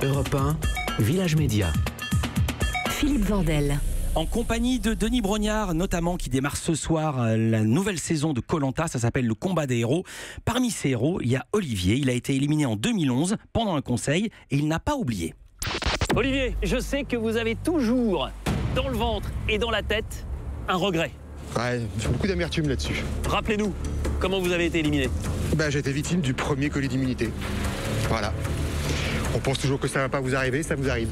Europe 1, Village Média. Philippe Vandel. En compagnie de Denis Brognard, notamment, qui démarre ce soir la nouvelle saison de Koh-Lanta. Ça s'appelle le combat des héros. Parmi ces héros, il y a Olivier. Il a été éliminé en 2011 pendant un conseil et il n'a pas oublié. Olivier, je sais que vous avez toujours dans le ventre et dans la tête un regret. Ouais, j'ai beaucoup d'amertume là-dessus. Rappelez-nous, comment vous avez été éliminé? J'ai été victime du premier colis d'immunité. Voilà. On pense toujours que ça ne va pas vous arriver, ça vous arrive.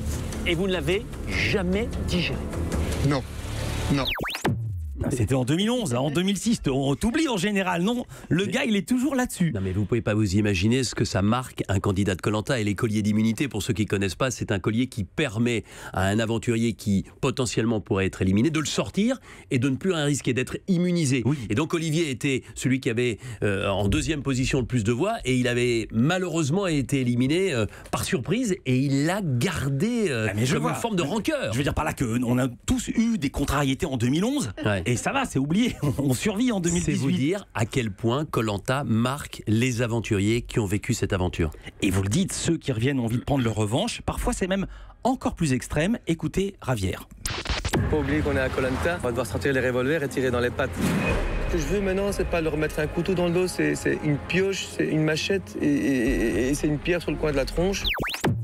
Et vous ne l'avez jamais digéré? Non. Non. C'était en 2011, en 2006, on t'oublie en général, non? Le gars, il est toujours là-dessus. Non mais vous pouvez pas vous imaginer ce que ça marque un candidat de Koh-Lanta. Et les colliers d'immunité, pour ceux qui connaissent pas, c'est un collier qui permet à un aventurier qui potentiellement pourrait être éliminé de le sortir et de ne plus risquer d'être immunisé. Oui. Et donc Olivier était celui qui avait en deuxième position le plus de voix et il avait malheureusement été éliminé par surprise et il l'a gardé comme une forme de rancœur. Je veux dire par là qu'on a tous eu des contrariétés en 2011. Ouais. Et ça va, c'est oublié, on survit en 2018. C'est vous dire à quel point Koh-Lanta marque les aventuriers qui ont vécu cette aventure. Et vous le dites, ceux qui reviennent ont envie de prendre leur revanche. Parfois, c'est même encore plus extrême. Écoutez Ravière. Faut pas oublier qu'on est à Koh-Lanta, on va devoir sortir les revolvers et tirer dans les pattes. Ce que je veux maintenant, c'est pas leur mettre un couteau dans le dos, c'est une pioche, c'est une machette et c'est une pierre sur le coin de la tronche.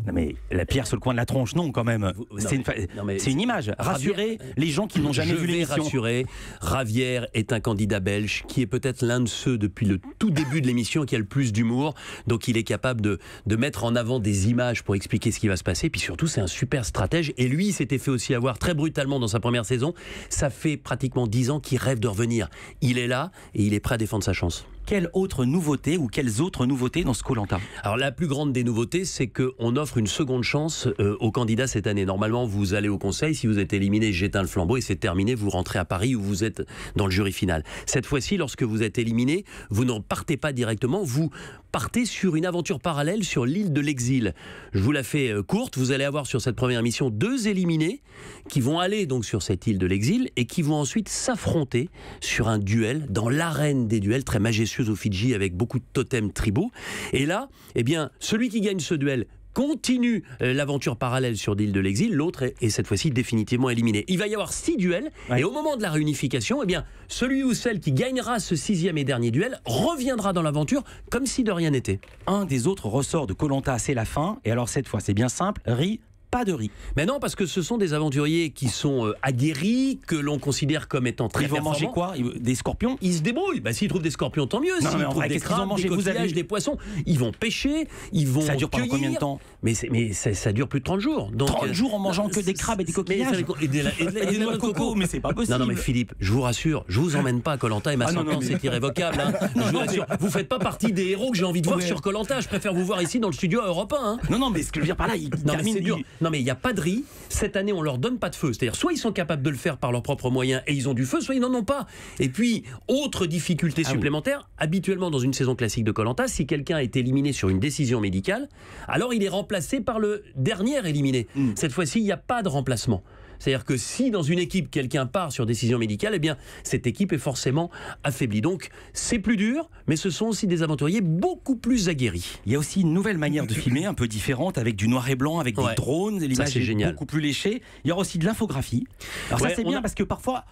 Non mais la pierre sur le coin de la tronche, non quand même. C'est une image. Rassurer les gens qui n'ont jamais vu l'émission. Rassurer, Ravière est un candidat belge qui est peut-être l'un de ceux depuis le tout début de l'émission qui a le plus d'humour. Donc il est capable de mettre en avant des images pour expliquer ce qui va se passer. Puis surtout, c'est un super stratège. Et lui, il s'était fait aussi avoir très brutalement dans sa première saison. Ça fait pratiquement 10 ans qu'il rêve de revenir. Il est là et il est prêt à défendre sa chance. Quelle autre nouveauté ou quelles autres nouveautés dans ce Koh-Lanta? Alors la plus grande des nouveautés, c'est qu'on offre une seconde chance aux candidats cette année. Normalement, vous allez au conseil, si vous êtes éliminé, j'éteins le flambeau et c'est terminé, vous rentrez à Paris où vous êtes dans le jury final. Cette fois-ci, lorsque vous êtes éliminé, vous ne partez pas directement, vous partez sur une aventure parallèle sur l'île de l'Exil. Je vous la fais courte, vous allez avoir sur cette première mission 2 éliminés qui vont aller donc sur cette île de l'Exil et qui vont ensuite s'affronter sur un duel dans l'arène des duels très majestueux aux Fidji avec beaucoup de totems tribaux. Et là, eh bien, celui qui gagne ce duel continue l'aventure parallèle sur l'île de l'Exil, l'autre est cette fois-ci définitivement éliminé. Il va y avoir 6 duels, et au moment de la réunification, eh bien, celui ou celle qui gagnera ce 6e et dernier duel reviendra dans l'aventure comme si de rien n'était. Un des autres ressorts de Koh-Lanta, c'est la fin, et alors cette fois c'est bien simple, riz, pas de riz. Mais non, parce que ce sont des aventuriers qui sont aguerris, que l'on considère comme étant très performants. Ils vont manger quoi? Des scorpions? Ils se débrouillent. S'ils trouvent des scorpions, tant mieux. S'ils trouvent des crabes, des coquillages, des poissons, ils vont pêcher, ils vont Ça dure pendant combien de temps? Mais ça dure plus de 30 jours. Donc, 30 jours en mangeant que des crabes et des coquillages et des noix de coco. Mais c'est pas possible. Non, mais Philippe, je vous rassure, je vous emmène pas à Koh-Lanta et ma sentence est irrévocable. Je vous rassure, vous faites pas partie des héros que j'ai envie de voir sur Koh-Lanta. Je préfère vous voir ici dans le studio à Europe 1. Non, mais ce que je veux dire par là, c'est dur. Non, mais il n'y a pas de riz. Cette année, on leur donne pas de feu. C'est-à-dire, soit ils sont capables de le faire par leurs propres moyens et ils ont du feu, soit ils n'en ont pas. Et puis, autre difficulté supplémentaire, habituellement dans une saison classique de Koh-Lanta, si quelqu'un est éliminé sur une décision médicale, alors il est remplacé par le dernier éliminé. Cette fois-ci, il n'y a pas de remplacement. C'est-à-dire que si dans une équipe, quelqu'un part sur décision médicale, eh bien, cette équipe est forcément affaiblie. Donc, c'est plus dur, mais ce sont aussi des aventuriers beaucoup plus aguerris. Il y a aussi une nouvelle manière de filmer, un peu différente, avec du noir et blanc, avec des drones, l'image est beaucoup plus léchée. Il y aura aussi de l'infographie. Alors ça, c'est bien parce que parfois,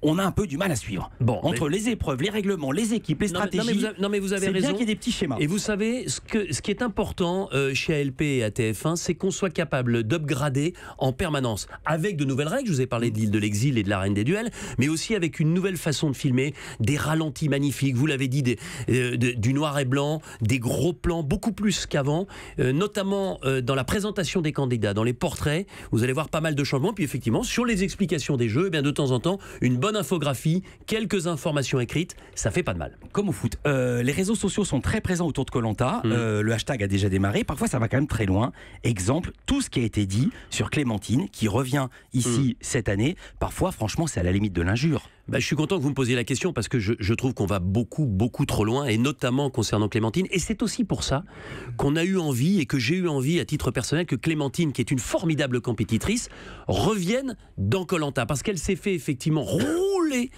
on a un peu du mal à suivre. Entre les épreuves, les règlements, les équipes, les stratégies. Non, mais vous avez raison. C'est bien qu'il y ait des petits schémas. Et vous savez, ce qui est important chez ALP et à TF1, c'est qu'on soit capable d'upgrader en permanence. Avec de nouvelles règles, je vous ai parlé de l'île de l'Exil et de l'arène des duels, mais aussi avec une nouvelle façon de filmer, des ralentis magnifiques, vous l'avez dit, du noir et blanc, des gros plans, beaucoup plus qu'avant, notamment dans la présentation des candidats, dans les portraits, vous allez voir pas mal de changements, puis effectivement, sur les explications des jeux, eh bien, de temps en temps, une bonne infographie, quelques informations écrites, ça fait pas de mal. Comme au foot. Les réseaux sociaux sont très présents autour de Koh-Lanta. Le hashtag a déjà démarré. Parfois, ça va quand même très loin. Exemple, tout ce qui a été dit sur Clémentine, qui revient ici cette année. Parfois, franchement, c'est à la limite de l'injure. Je suis content que vous me posiez la question parce que je trouve qu'on va beaucoup trop loin, et notamment concernant Clémentine. Et c'est aussi pour ça qu'on a eu envie, et que j'ai eu envie à titre personnel, que Clémentine, qui est une formidable compétitrice, revienne dans Koh-Lanta, parce qu'elle s'est fait effectivement rouler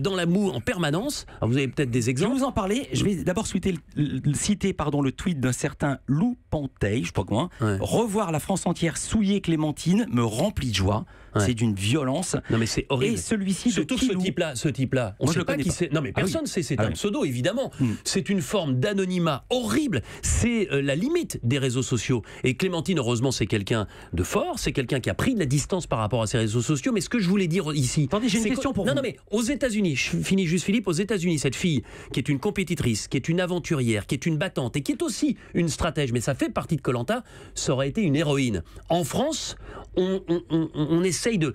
dans la moue en permanence. Alors vous avez peut-être des exemples. Je vais vous en parler. Je vais d'abord citer le tweet d'un certain Lou Panteil, je sais pas comment. Ouais. Revoir la France entière souiller Clémentine me remplit de joie. Ouais. C'est d'une violence. Non mais c'est horrible. Et celui-ci surtout que ce type-là, on ne sait pas qui c'est. Non mais personne ne sait, c'est un pseudo évidemment. C'est une forme d'anonymat horrible. C'est la limite des réseaux sociaux. Et Clémentine, heureusement, c'est quelqu'un de fort, c'est quelqu'un qui a pris de la distance par rapport à ces réseaux sociaux. Mais ce que je voulais dire ici, attendez, j'ai une question pour vous. Non mais aux États-Unis, je finis juste Philippe, aux États-Unis, cette fille qui est une compétitrice, qui est une aventurière, qui est une battante et qui est aussi une stratège, mais ça fait partie de Koh-Lanta, ça aurait été une héroïne. En France, on essaye de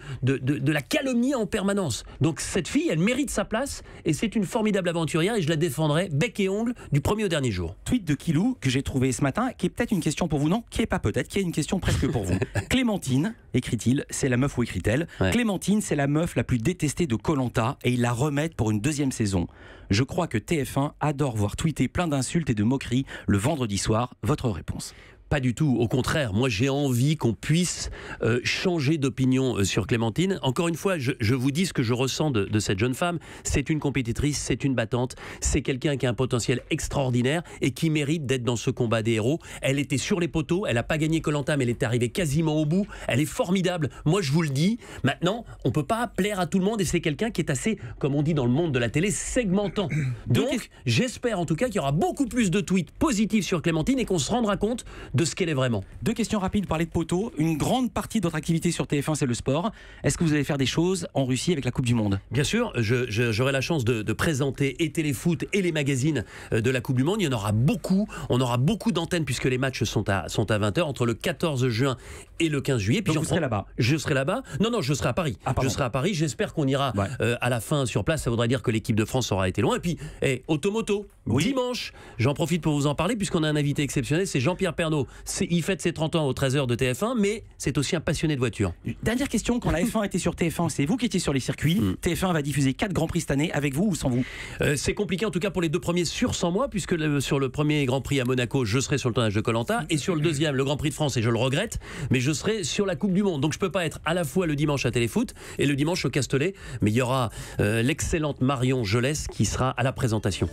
la calomnier en permanence. Donc cette fille, elle mérite sa place et c'est une formidable aventurière et je la défendrai bec et ongle du premier au dernier jour. Tweet de Kilou que j'ai trouvé ce matin, qui est peut-être une question pour vous, non, qui est pas peut-être, qui est une question presque pour vous. Clémentine, écrit-il, c'est la meuf ou écrit-elle, ouais. Clémentine, c'est la meuf la plus détestée de Koh-Lanta et ils la remettent pour une deuxième saison. Je crois que TF1 adore voir tweeter plein d'insultes et de moqueries le vendredi soir. Votre réponse? Pas du tout, au contraire, moi j'ai envie qu'on puisse changer d'opinion sur Clémentine. Encore une fois, je vous dis ce que je ressens de cette jeune femme. C'est une compétitrice, c'est une battante, c'est quelqu'un qui a un potentiel extraordinaire et qui mérite d'être dans ce combat des héros. Elle était sur les poteaux, elle n'a pas gagné Koh-Lanta, mais elle est arrivée quasiment au bout. Elle est formidable, moi je vous le dis. Maintenant, on ne peut pas plaire à tout le monde et c'est quelqu'un qui est assez, comme on dit dans le monde de la télé, segmentant. Donc, j'espère en tout cas qu'il y aura beaucoup plus de tweets positifs sur Clémentine et qu'on se rendra compte de ce qu'elle est vraiment. Deux questions rapides, vous parlez de poteaux. Une grande partie de votre activité sur TF1, c'est le sport. Est-ce que vous allez faire des choses en Russie avec la Coupe du Monde? Bien sûr, j'aurai la chance de présenter et Téléfoot et les magazines de la Coupe du Monde. Il y en aura beaucoup. On aura beaucoup d'antennes puisque les matchs sont à 20h entre le 14 juin et le 15 juillet. Puis donc vous serez là-bas? Je serai là-bas. Non, je serai à Paris. Je serai à Paris. J'espère qu'on ira à la fin sur place. Ça voudrait dire que l'équipe de France aura été loin. Et puis, Automoto, dimanche, j'en profite pour vous en parler puisqu'on a un invité exceptionnel, c'est Jean-Pierre Pernaut. Il fête ses 30 ans aux 13h de TF1, mais c'est aussi un passionné de voiture. Dernière question, quand la F1 était sur TF1, c'est vous qui étiez sur les circuits. TF1 va diffuser 4 Grands Prix cette année, avec vous ou sans vous? C'est compliqué en tout cas pour les deux premiers sans moi, puisque sur le premier Grand Prix à Monaco, je serai sur le tournage de Koh-Lanta, et sur le deuxième, le Grand Prix de France, et je le regrette, mais je serai sur la Coupe du Monde. Donc je ne peux pas être à la fois le dimanche à Téléfoot et le dimanche au Castellet, mais il y aura l'excellente Marion Jolès qui sera à la présentation.